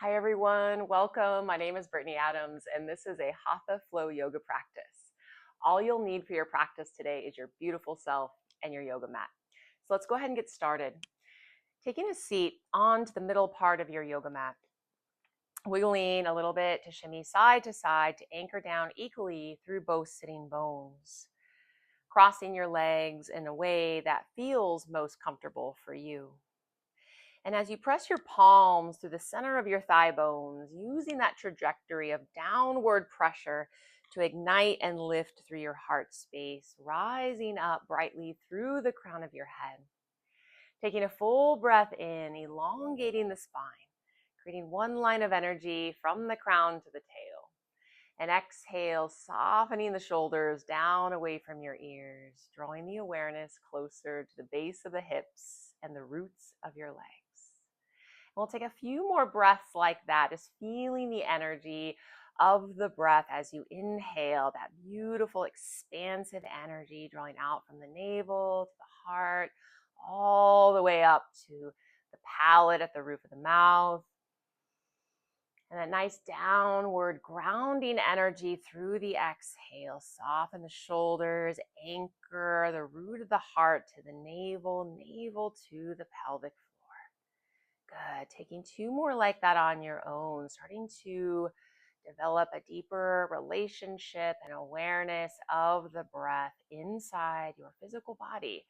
Hi everyone, welcome. My name is Brittany Adams and this is a Hatha Flow Yoga practice. All you'll need for your practice today is your beautiful self and your yoga mat. So let's go ahead and get started. Taking a seat onto the middle part of your yoga mat. Wiggling a little bit to shimmy side to side to anchor down equally through both sitting bones. Crossing your legs in a way that feels most comfortable for you. And as you press your palms through the center of your thigh bones, using that trajectory of downward pressure to ignite and lift through your heart space, rising up brightly through the crown of your head. Taking a full breath in, elongating the spine, creating one line of energy from the crown to the tail. And exhale, softening the shoulders down away from your ears, drawing the awareness closer to the base of the hips and the roots of your legs. We'll take a few more breaths like that, just feeling the energy of the breath as you inhale, that beautiful expansive energy drawing out from the navel to the heart, all the way up to the palate at the roof of the mouth. And that nice downward grounding energy through the exhale. Soften the shoulders, anchor the root of the heart to the navel, navel to the pelvic floor. Good. Taking two more like that on your own, starting to develop a deeper relationship and awareness of the breath inside your physical body.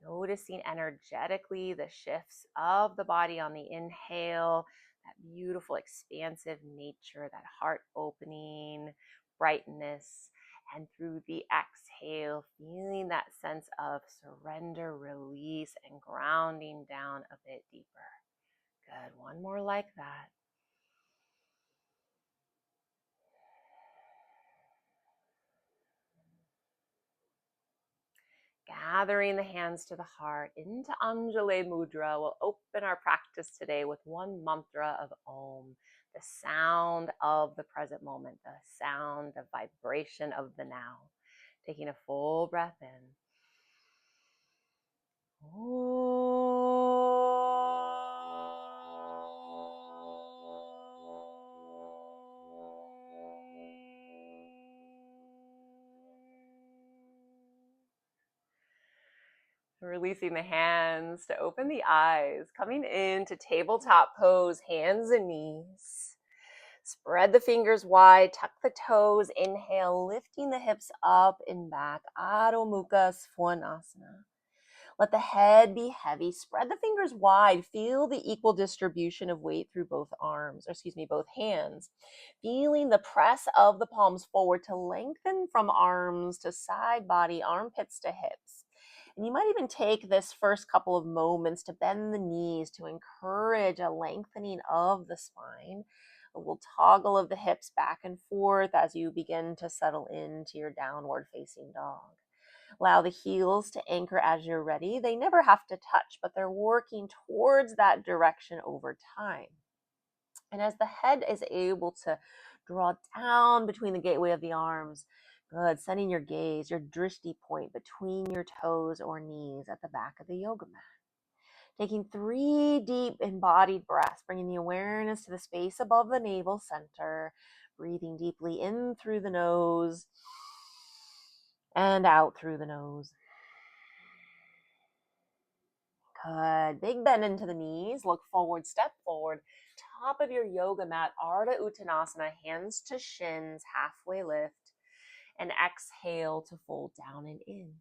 Noticing energetically the shifts of the body on the inhale, that beautiful expansive nature, that heart opening, brightness, and through the exhale, feeling that sense of surrender, release, and grounding down a bit deeper. Good. One more like that. Gathering the hands to the heart into Anjali Mudra. We'll open our practice today with one mantra of Om, the sound of the present moment, the sound, the vibration of the now. Taking a full breath in. Releasing the hands to open the eyes, coming into tabletop pose, hands and knees. Spread the fingers wide, tuck the toes, inhale, lifting the hips up and back, Adho Mukha Svanasana. Let the head be heavy, spread the fingers wide, feel the equal distribution of weight through both both hands. Feeling the press of the palms forward to lengthen from arms to side body, armpits to hips. And you might even take this first couple of moments to bend the knees to encourage a lengthening of the spine. A little toggle of the hips back and forth as you begin to settle into your downward facing dog. Allow the heels to anchor as you're ready. They never have to touch, but they're working towards that direction over time. And as the head is able to draw down between the gateway of the arms, good, sending your gaze, your drishti point between your toes or knees at the back of the yoga mat. Taking 3 deep embodied breaths, bringing the awareness to the space above the navel center, breathing deeply in through the nose and out through the nose. Good. Big bend into the knees. Look forward, step forward. Top of your yoga mat, Ardha Uttanasana, hands to shins, halfway lift. And exhale to fold down and in.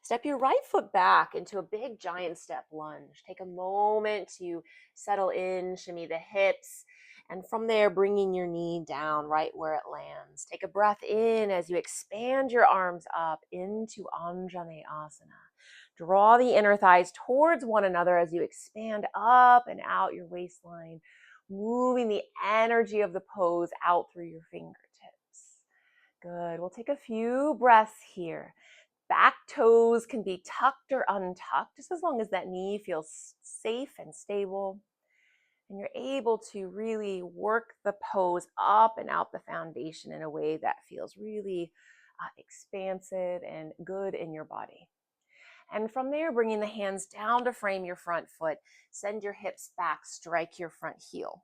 Step your right foot back into a big giant step lunge. Take a moment to settle in, shimmy the hips. And from there, bringing your knee down right where it lands. Take a breath in as you expand your arms up into Anjaneyasana. Draw the inner thighs towards one another as you expand up and out your waistline, moving the energy of the pose out through your fingertips. Good. We'll take a few breaths here. Back toes can be tucked or untucked, just as long as that knee feels safe and stable. And you're able to really work the pose up and out the foundation in a way that feels really expansive and good in your body. And from there, bringing the hands down to frame your front foot, send your hips back, strike your front heel.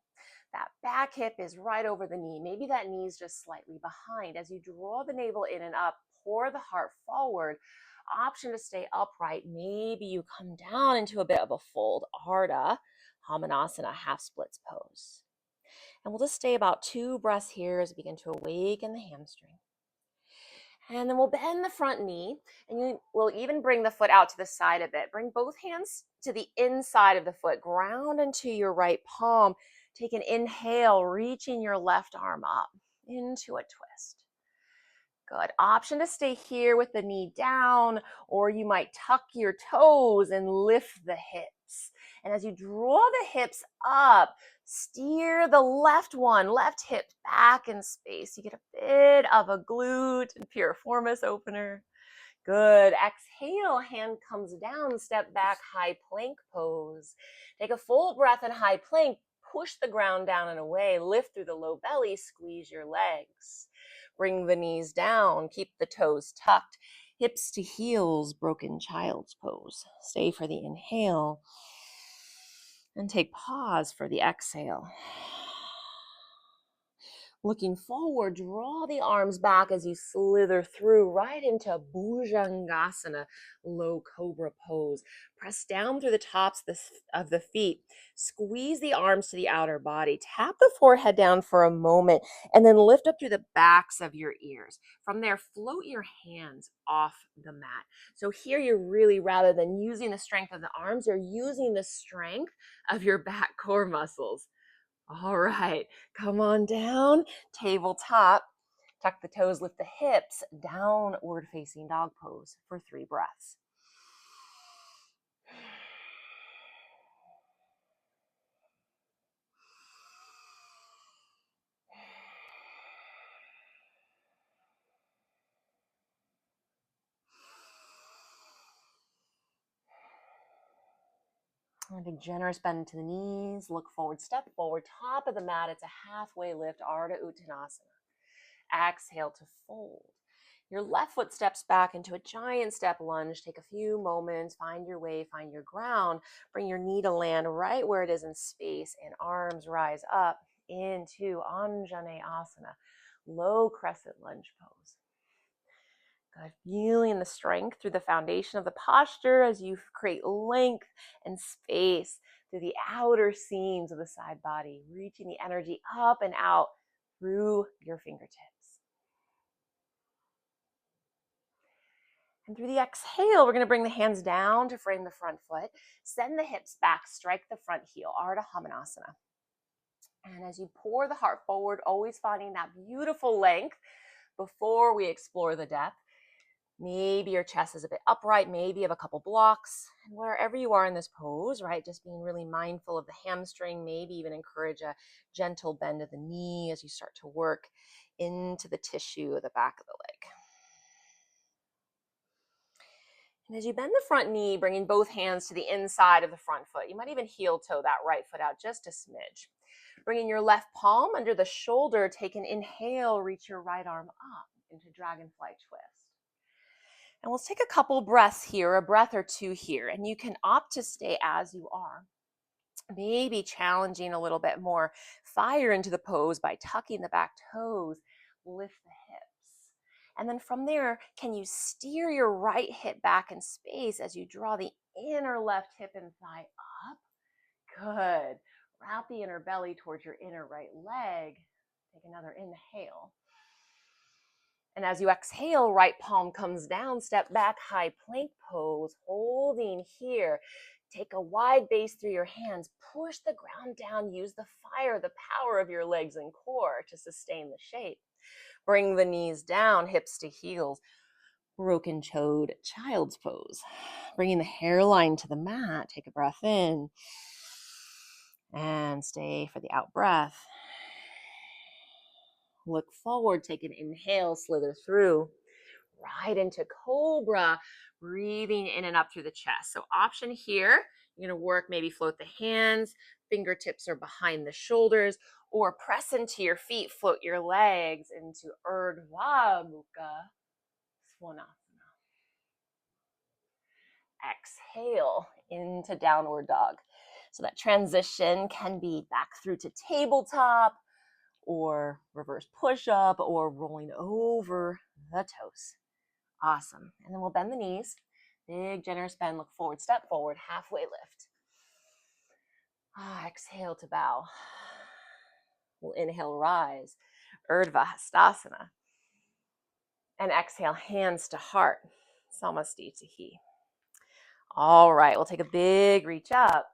That back hip is right over the knee. Maybe that knee is just slightly behind. As you draw the navel in and up, pour the heart forward. Option to stay upright. Maybe you come down into a bit of a fold, Ardha Hamanasana, half splits pose. And we'll just stay about 2 breaths here as we begin to awaken the hamstring. And then we'll bend the front knee, and we'll even bring the foot out to the side a bit. Bring both hands to the inside of the foot. Ground into your right palm. Take an inhale, reaching your left arm up into a twist. Good. Option to stay here with the knee down, or you might tuck your toes and lift the hips. And as you draw the hips up, steer the left hip back in space. You get a bit of a glute and piriformis opener. Good. Exhale, hand comes down, step back, high plank pose. Take a full breath in high plank. Push the ground down and away. Lift through the low belly, squeeze your legs. Bring the knees down, keep the toes tucked. Hips to heels, broken child's pose. Stay for the inhale and take pause for the exhale. Looking forward, draw the arms back as you slither through right into Bhujangasana, low cobra pose. Press down through the tops of the feet. Squeeze the arms to the outer body. Tap the forehead down for a moment and then lift up through the backs of your ears. From there, float your hands off the mat. So here you're really, rather than using the strength of the arms, you're using the strength of your back core muscles. All right, come on down, tabletop, tuck the toes, lift the hips, downward facing dog pose for 3 breaths. A big generous bend into the knees, look forward, step forward, top of the mat. It's a halfway lift, Ardha Uttanasana. Exhale to fold. Your left foot steps back into a giant step lunge. Take a few moments, find your way, find your ground. Bring your knee to land right where it is in space, and arms rise up into Anjaneyasana, low crescent lunge pose. Good. Feeling the strength through the foundation of the posture as you create length and space through the outer seams of the side body, reaching the energy up and out through your fingertips. And through the exhale, we're going to bring the hands down to frame the front foot. Send the hips back, strike the front heel, Ardha Hamanasana. And as you pour the heart forward, always finding that beautiful length before we explore the depth. Maybe your chest is a bit upright, maybe you have a couple blocks. And wherever you are in this pose, right, just being really mindful of the hamstring, maybe even encourage a gentle bend of the knee as you start to work into the tissue of the back of the leg. And as you bend the front knee, bringing both hands to the inside of the front foot, you might even heel toe that right foot out just a smidge. Bringing your left palm under the shoulder, take an inhale, reach your right arm up into dragonfly twist. And we'll take a couple breaths here, a breath or two here, and you can opt to stay as you are. Maybe challenging a little bit more fire into the pose by tucking the back toes, lift the hips. And then from there, can you steer your right hip back in space as you draw the inner left hip and thigh up? Good. Wrap the inner belly towards your inner right leg. Take another inhale. And as you exhale, right palm comes down, step back, high plank pose, holding here. Take a wide base through your hands, push the ground down, use the fire, the power of your legs and core to sustain the shape. Bring the knees down, hips to heels, broken chode, child's pose. Bringing the hairline to the mat, take a breath in and stay for the out breath. Look forward, take an inhale, slither through, right into cobra, breathing in and up through the chest. So option here, you're going to work, maybe float the hands, fingertips are behind the shoulders, or press into your feet, float your legs into Urdhva Mukha Svanasana. Exhale into downward dog. So that transition can be back through to tabletop or reverse push-up or rolling over the toes. Awesome. And then we'll bend the knees. Big generous bend, look forward, step forward, halfway lift. Exhale to bow. We'll inhale, rise, Urdhva Hastasana. And exhale, hands to heart, Samasthiti. All right, we'll take a big reach up.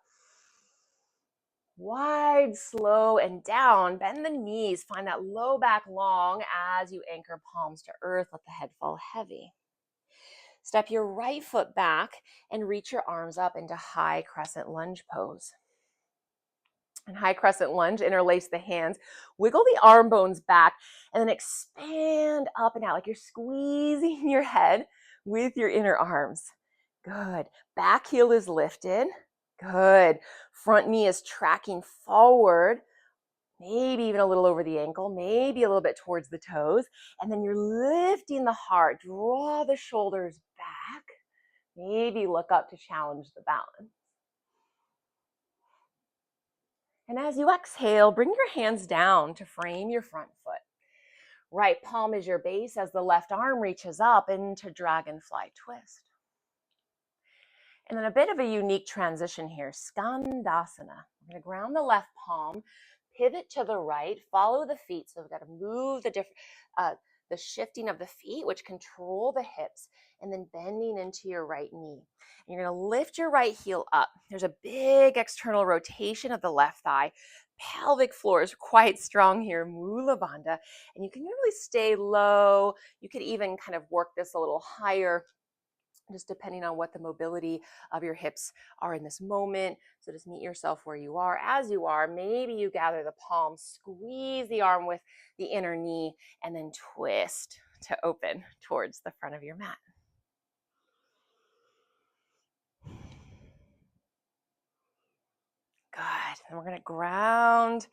Wide, slow, and down. Bend the knees. Find that low back long as you anchor palms to earth. Let the head fall heavy. Step your right foot back and reach your arms up into high crescent lunge pose. And high crescent lunge, interlace the hands, wiggle the arm bones back, and then expand up and out like you're squeezing your head with your inner arms. Good. Back heel is lifted. Good. Front knee is tracking forward, maybe even a little over the ankle, maybe a little bit towards the toes. And then you're lifting the heart. Draw the shoulders back. Maybe look up to challenge the balance. And as you exhale, bring your hands down to frame your front foot. Right palm is your base as the left arm reaches up into dragonfly twist. And then a bit of a unique transition here, Skandasana. We're going to ground the left palm, pivot to the right, follow the feet. So we've got to move the shifting of the feet, which control the hips, and then bending into your right knee. And you're going to lift your right heel up. There's a big external rotation of the left thigh. Pelvic floor is quite strong here, Mula Bandha, and you can really stay low. You could even kind of work this a little higher, just depending on what the mobility of your hips are in this moment. So just meet yourself where you are. As you are, maybe you gather the palms, squeeze the arm with the inner knee, and then twist to open towards the front of your mat. Good. And we're going to ground.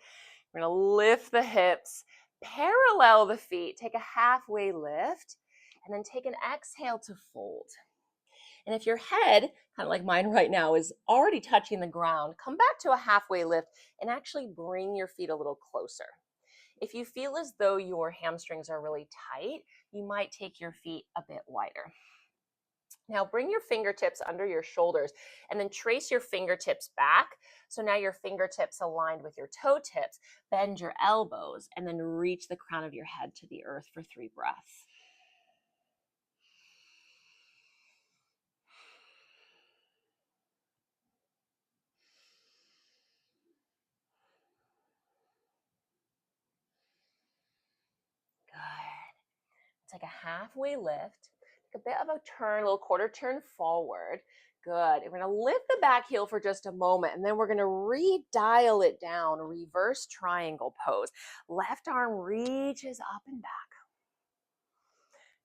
We're going to lift the hips, parallel the feet, take a halfway lift, and then take an exhale to fold. And if your head, kind of like mine right now, is already touching the ground, come back to a halfway lift and actually bring your feet a little closer. If you feel as though your hamstrings are really tight, you might take your feet a bit wider. Now bring your fingertips under your shoulders and then trace your fingertips back. So now your fingertips aligned with your toe tips. Bend your elbows and then reach the crown of your head to the earth for 3 breaths. Good. Take a halfway lift. Take a bit of a turn, a little quarter turn forward. Good. We're going to lift the back heel for just a moment, and then we're going to redial it down, reverse triangle pose. Left arm reaches up and back.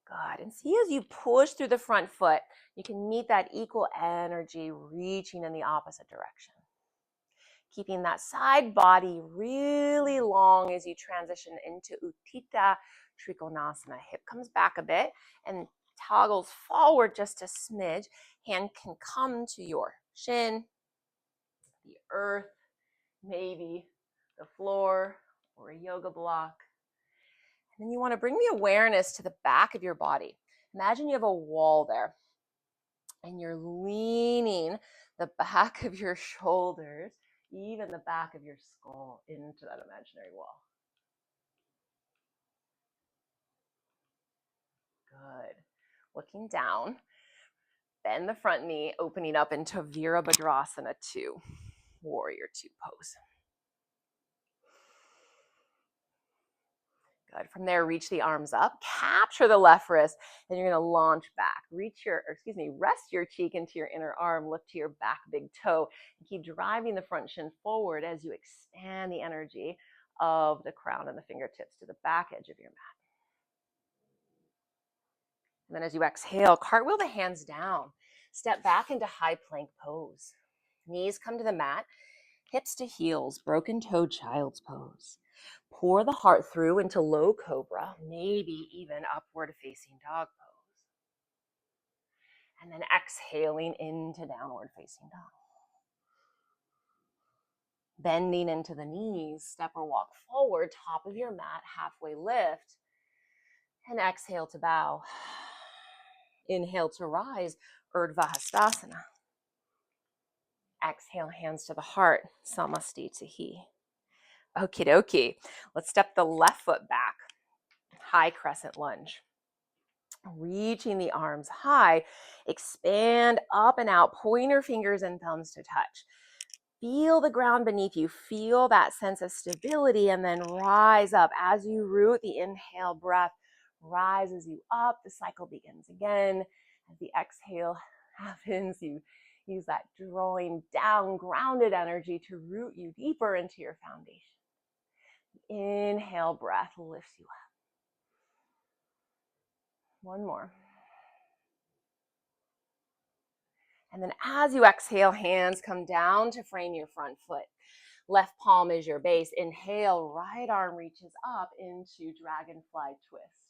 Good. And see, as you push through the front foot, you can meet that equal energy reaching in the opposite direction. Keeping that side body really long as you transition into Utthita Trikonasana. Hip comes back a bit and toggles forward just a smidge. Hand can come to your shin, the earth, maybe the floor or a yoga block. And then you want to bring the awareness to the back of your body. Imagine you have a wall there and you're leaning the back of your shoulders, even the back of your skull, into that imaginary wall. Good. Looking down, bend the front knee, opening up into Virabhadrasana 2, Warrior 2 pose. Good. From there, reach the arms up, capture the left wrist, and you're going to launch back. Rest your cheek into your inner arm, lift to your back big toe, and keep driving the front shin forward as you expand the energy of the crown and the fingertips to the back edge of your mat. And then as you exhale, cartwheel the hands down. Step back into high plank pose. Knees come to the mat, hips to heels, broken toe child's pose. Pour the heart through into low cobra, maybe even upward facing dog pose. And then exhaling into downward facing dog. Bending into the knees, step or walk forward, top of your mat, halfway lift. And exhale to bow. Inhale to rise, Urdhva Hastasana. Exhale, hands to the heart, Samastitihi. Okie dokie. Let's step the left foot back. High crescent lunge. Reaching the arms high, expand up and out, pointer fingers and thumbs to touch. Feel the ground beneath you, feel that sense of stability, and then rise up. As you root, the inhale breath rises you up, the cycle begins again. As the exhale happens, you use that drawing down, grounded energy to root you deeper into your foundation. Inhale breath lifts you up. One more. And then as you exhale, hands come down to frame your front foot. Left palm is your base. Inhale, right arm reaches up into dragonfly twist.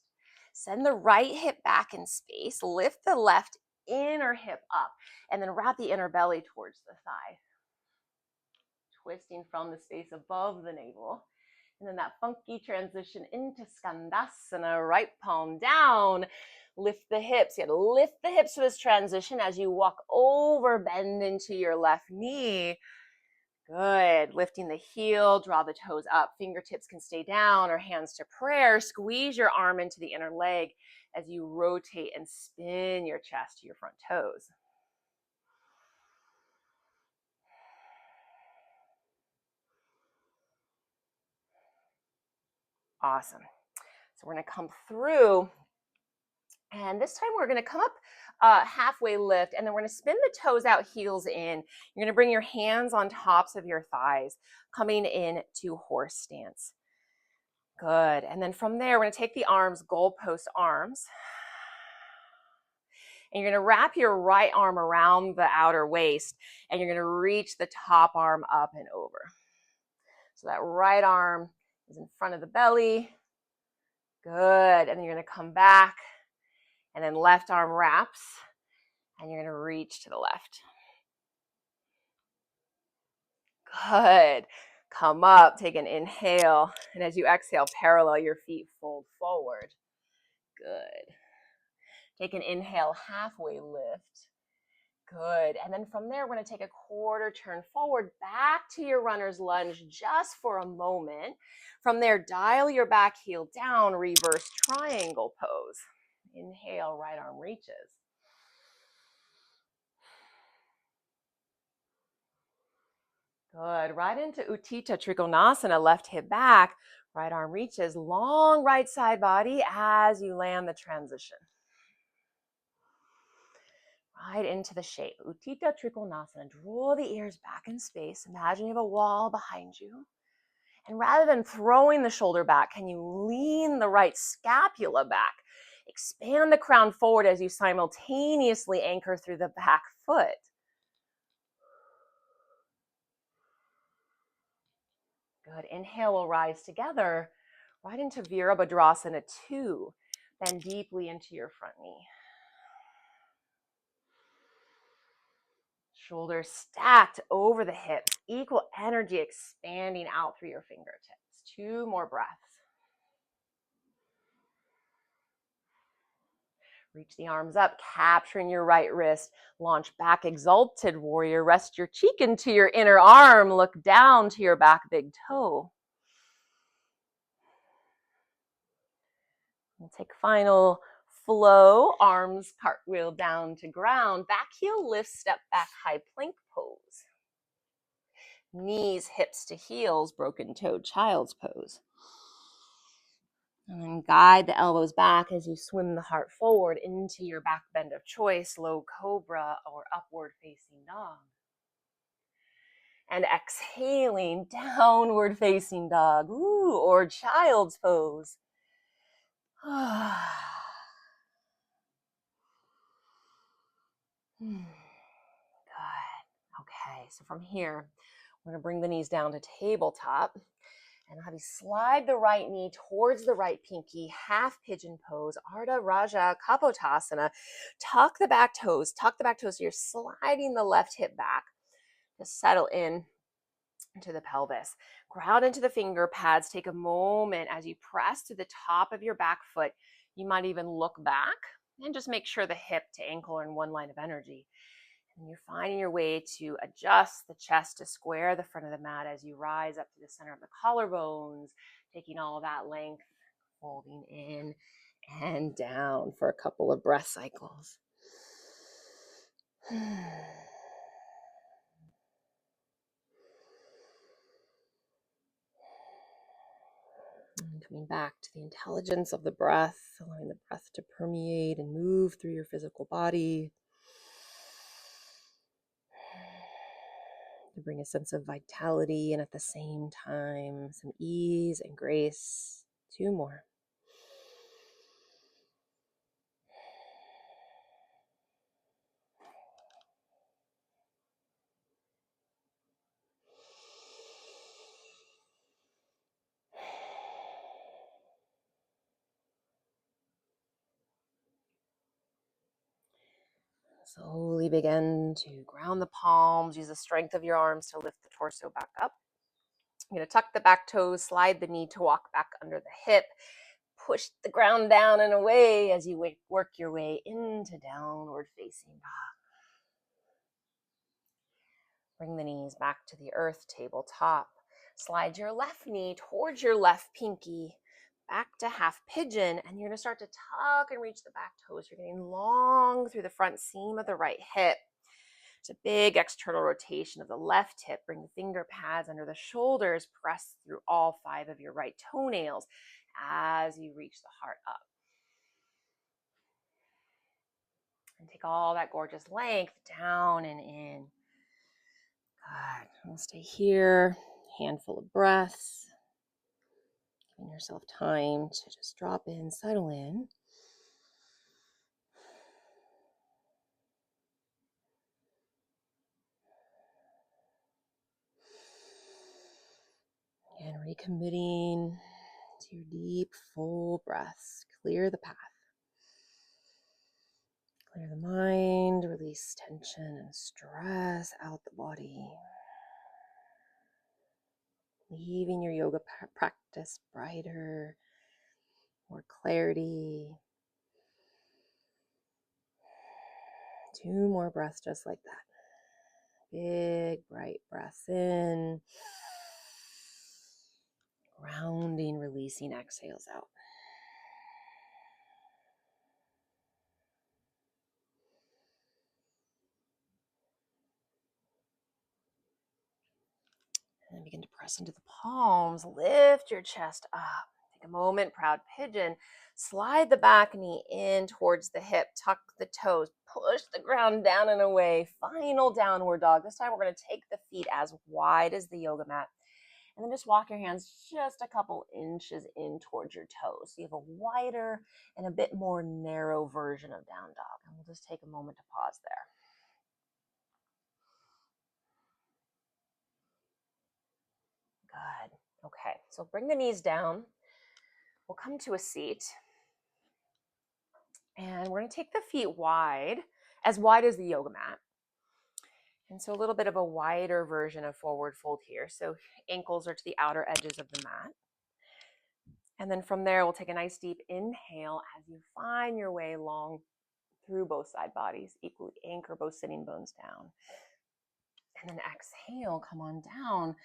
Send the right hip back in space. Lift the left inner hip up. And then wrap the inner belly towards the thigh. Twisting from the space above the navel. And then that funky transition into Skandasana, right palm down. Lift the hips. You have to lift the hips for this transition as you walk over, bend into your left knee. Good. Lifting the heel, draw the toes up. Fingertips can stay down or hands to prayer. Squeeze your arm into the inner leg as you rotate and spin your chest to your front toes. Awesome. So we're going to come through. And this time we're going to come up halfway lift, and then we're going to spin the toes out, heels in. You're going to bring your hands on tops of your thighs, coming into horse stance. Good. And then from there, we're going to take the arms, goalpost arms. And you're going to wrap your right arm around the outer waist, and you're going to reach the top arm up and over. So that right arm is in front of the belly. Good. And then you're going to come back. And then left arm wraps, and you're going to reach to the left. Good. Come up, take an inhale, and as you exhale, parallel your feet, fold forward. Good. Take an inhale, halfway lift. Good. And then from there, we're going to take a quarter turn forward, back to your runner's lunge just for a moment. From there, dial your back heel down, reverse triangle pose. Inhale, right arm reaches. Good. Right into Utthita Trikonasana, left hip back, right arm reaches, long right side body as you land the transition. Right into the shape. Utthita Trikonasana. Draw the ears back in space. Imagine you have a wall behind you. And rather than throwing the shoulder back, can you lean the right scapula back? Expand the crown forward as you simultaneously anchor through the back foot. Good. Inhale, we'll rise together right into Virabhadrasana 2. Bend deeply into your front knee. Shoulders stacked over the hips. Equal energy expanding out through your fingertips. 2 more breaths. Reach the arms up, capturing your right wrist. Launch back, exalted warrior. Rest your cheek into your inner arm. Look down to your back big toe. We'll take final flow. Arms cartwheel down to ground. Back heel lift, step back, high plank pose. Knees, hips to heels, broken toe, child's pose. And then guide the elbows back as you swim the heart forward into your back bend of choice, low cobra or upward facing dog. And exhaling, downward facing dog, or child's pose. Good. Okay, so from here, we're going to bring the knees down to tabletop. And have you slide the right knee towards the right pinky, half pigeon pose, Ardha Raja Kapotasana. Tuck the back toes so you're sliding the left hip back. Just settle in. to the pelvis. Ground into the finger pads. Take a moment as you press to the top of your back foot. You might even look back and just make sure the hip to ankle are in one line of energy. And you're finding your way to adjust the chest to square the front of the mat as you rise up to the center of the collarbones, taking all that length, folding in and down for a couple of breath cycles. And coming back to the intelligence of the breath, allowing the breath to permeate and move through your physical body, to bring a sense of vitality and at the same time some ease and grace. 2 more. Slowly begin to ground the palms. Use the strength of your arms to lift the torso back up. You're going to tuck the back toes, slide the knee to walk back under the hip. Push the ground down and away as you work your way into downward facing dog. Bring the knees back to the earth tabletop. Slide your left knee towards your left pinky, back to half pigeon, and you're going to start to tuck and reach the back toes. You're getting long through the front seam of the right hip. It's a big external rotation of the left hip. Bring the finger pads under the shoulders. Press through all 5 of your right toenails as you reach the heart up. And take all that gorgeous length down and in. Good. We'll stay here. Handful of breaths. Giving yourself time to just drop in, settle in. And recommitting to your deep, full breaths. Clear the path. Clear the mind, release tension and stress out the body. Leaving your yoga practice brighter, more clarity. 2 more breaths just like that. Big, bright breaths in. Grounding, releasing exhales out. And then begin to press into the palms. Lift your chest up. Take a moment, proud pigeon. Slide the back knee in towards the hip. Tuck the toes. Push the ground down and away. Final downward dog. This time we're going to take the feet as wide as the yoga mat. And then just walk your hands just a couple inches in towards your toes. So you have a wider and a bit more narrow version of down dog. And we'll just take a moment to pause there. Good. Okay, so bring the knees down. We'll come to a seat. And we're going to take the feet wide as the yoga mat. And so a little bit of a wider version of forward fold here. So ankles are to the outer edges of the mat. And then from there, we'll take a nice deep inhale as you find your way long through both side bodies. Equally anchor both sitting bones down. And then exhale, come on down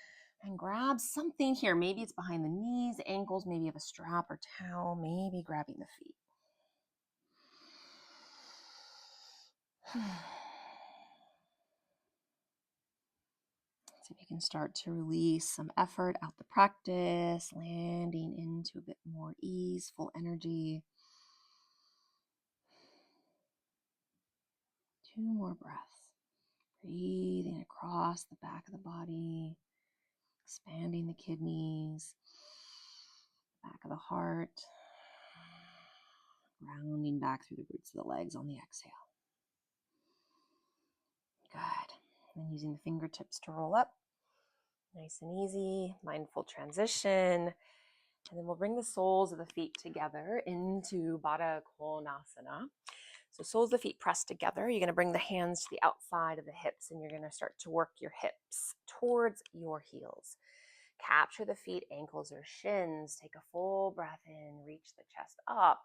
and grab something here. Maybe it's behind the knees, ankles, maybe you have a strap or towel, maybe grabbing the feet. So you can start to release some effort out the practice, landing into a bit more easeful energy. 2 more breaths. Breathing across the back of the body, expanding the kidneys, back of the heart, grounding back through the roots of the legs on the exhale. Good. And then using the fingertips to roll up. Nice and easy, mindful transition. And then we'll bring the soles of the feet together into Baddha Konasana. So soles of the feet pressed together. You're going to bring the hands to the outside of the hips, and you're going to start to work your hips towards your heels. Capture the feet, ankles, or shins. Take a full breath in, reach the chest up.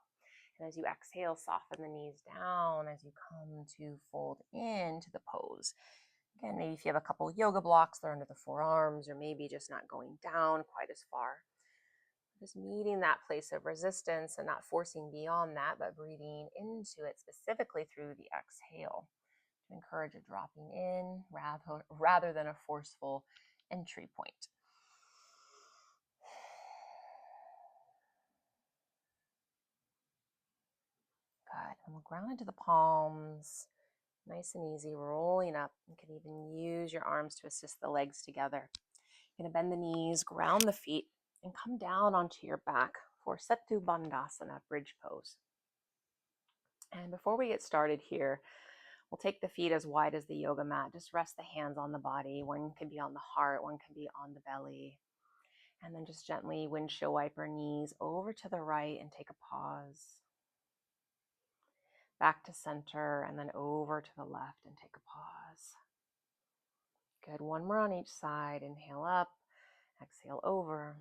And as you exhale, soften the knees down as you come to fold into the pose. Again, maybe if you have a couple yoga blocks, they're under the forearms, or maybe just not going down quite as far. Just meeting that place of resistance and not forcing beyond that, but breathing into it specifically through the exhale to encourage a dropping in rather than a forceful entry point. Good. And we'll ground into the palms. Nice and easy, rolling up. You can even use your arms to assist the legs together. You're going to bend the knees, ground the feet, and come down onto your back for Setu Bandhasana, bridge pose. And before we get started here, we'll take the feet as wide as the yoga mat. Just rest the hands on the body. One can be on the heart, one can be on the belly. And then just gently windshield wiper knees over to the right and take a pause. Back to center and then over to the left and take a pause. Good. One more on each side. Inhale up, exhale over.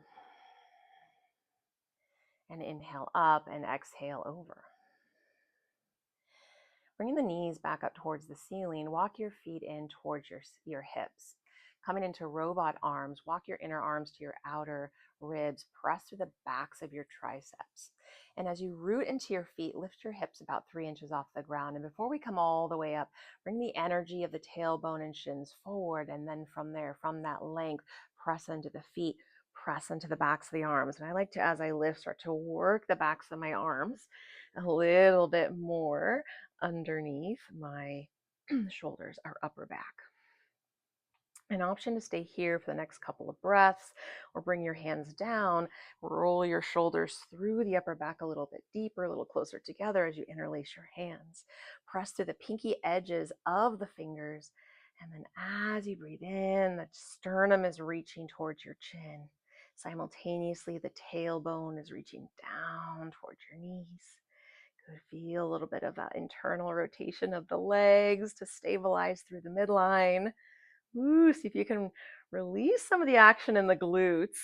And inhale up and exhale over. Bringing the knees back up towards the ceiling, walk your feet in towards your hips. Coming into robot arms, walk your inner arms to your outer ribs, press through the backs of your triceps. And as you root into your feet, lift your hips about 3 inches off the ground. And before we come all the way up, bring the energy of the tailbone and shins forward. And then from there, from that length, press into the feet, press into the backs of the arms. And I like to, as I lift, start to work the backs of my arms a little bit more underneath my shoulders, our upper back. An option to stay here for the next couple of breaths, or bring your hands down, roll your shoulders through the upper back a little bit deeper, a little closer together as you interlace your hands. Press through the pinky edges of the fingers, and then as you breathe in, the sternum is reaching towards your chin. Simultaneously, the tailbone is reaching down towards your knees. Good. Feel a little bit of that internal rotation of the legs to stabilize through the midline. Ooh, see if you can release some of the action in the glutes.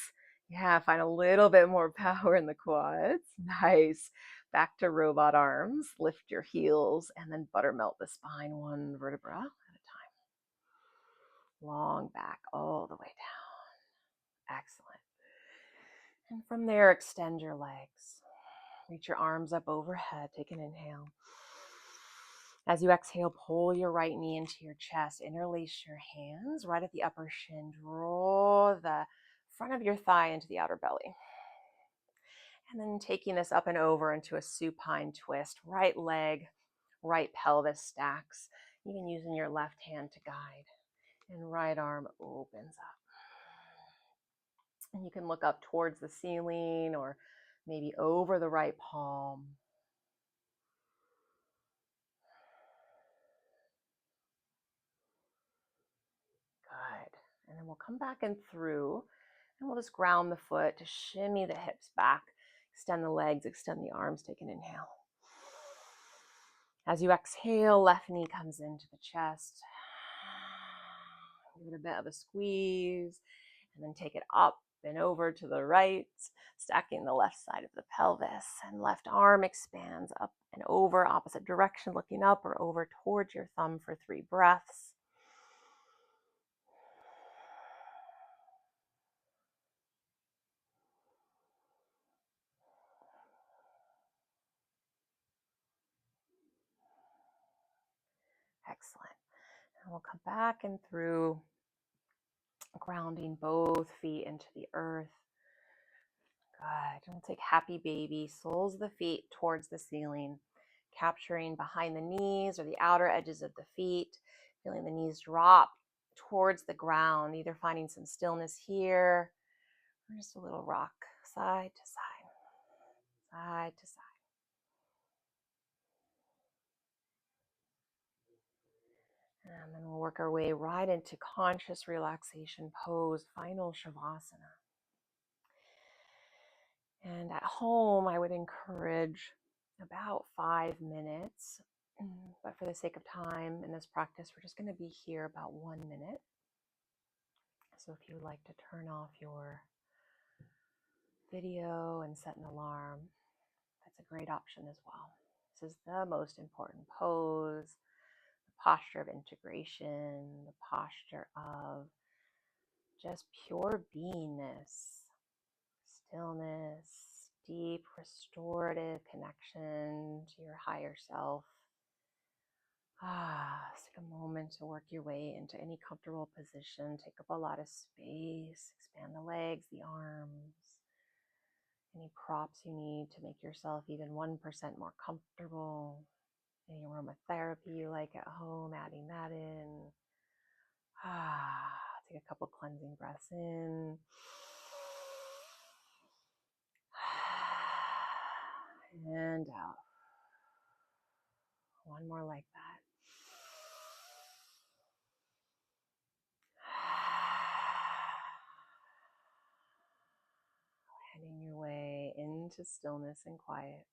Yeah, find a little bit more power in the quads. Nice. Back to robot arms. Lift your heels and then buttermelt the spine one vertebra at a time. Long back all the way down. Excellent. And from there, extend your legs. Reach your arms up overhead. Take an inhale. As you exhale, pull your right knee into your chest. Interlace your hands right at the upper shin. Draw the front of your thigh into the outer belly. And then taking this up and over into a supine twist. Right leg, right pelvis stacks. Even using your left hand to guide. And right arm opens up. And you can look up towards the ceiling or maybe over the right palm. Good. And then we'll come back in through, and we'll just ground the foot to shimmy the hips back, extend the legs, extend the arms. Take an inhale. As you exhale, left knee comes into the chest. Give it a bit of a squeeze, and then take it up and over to the right, stacking the left side of the pelvis, and left arm expands up and over, opposite direction, looking up or over towards your thumb for 3 breaths. Excellent. And we'll come back and through, grounding both feet into the earth. Good. And we'll take happy baby, soles of the feet towards the ceiling, capturing behind the knees or the outer edges of the feet, feeling the knees drop towards the ground, either finding some stillness here or just a little rock side to side, side to side. And then we'll work our way right into conscious relaxation pose, final Shavasana. And at home, I would encourage about 5 minutes But for the sake of time in this practice, we're just going to be here about 1 minute. So if you would like to turn off your video and set an alarm, that's a great option as well. This is the most important pose, the posture of integration, the posture of just pure beingness, stillness, deep restorative connection to your higher self. Let's take a moment to work your way into any comfortable position. Take up a lot of space, expand the legs, the arms, any props you need to make yourself even 1% more comfortable. Any aromatherapy you like at home, adding that in. Take a couple cleansing breaths in. And out. One more like that. Heading your way into stillness and quiet.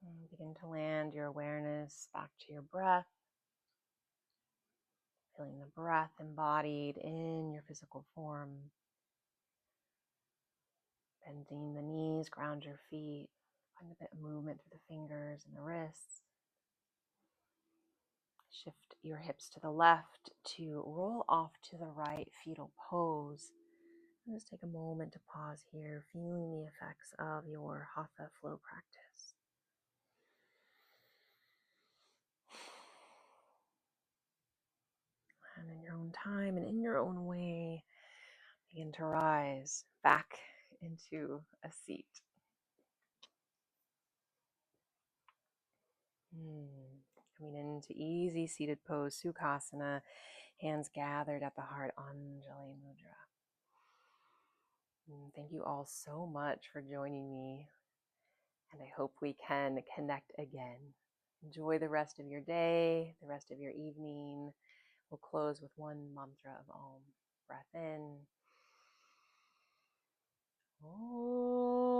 And begin to land your awareness back to your breath. Feeling the breath embodied in your physical form. Bending the knees, ground your feet. Find a bit of movement through the fingers and the wrists. Shift your hips to the left to roll off to the right, fetal pose. And just take a moment to pause here, feeling the effects of your Hatha Flow practice. And in your own time and in your own way, begin to rise back into a seat. Coming into easy seated pose, Sukhasana, hands gathered at the heart, Anjali Mudra. Thank you all so much for joining me, and I hope we can connect again. Enjoy the rest of your day, the rest of your evening. We'll close with one mantra of Om. Breath in. Om.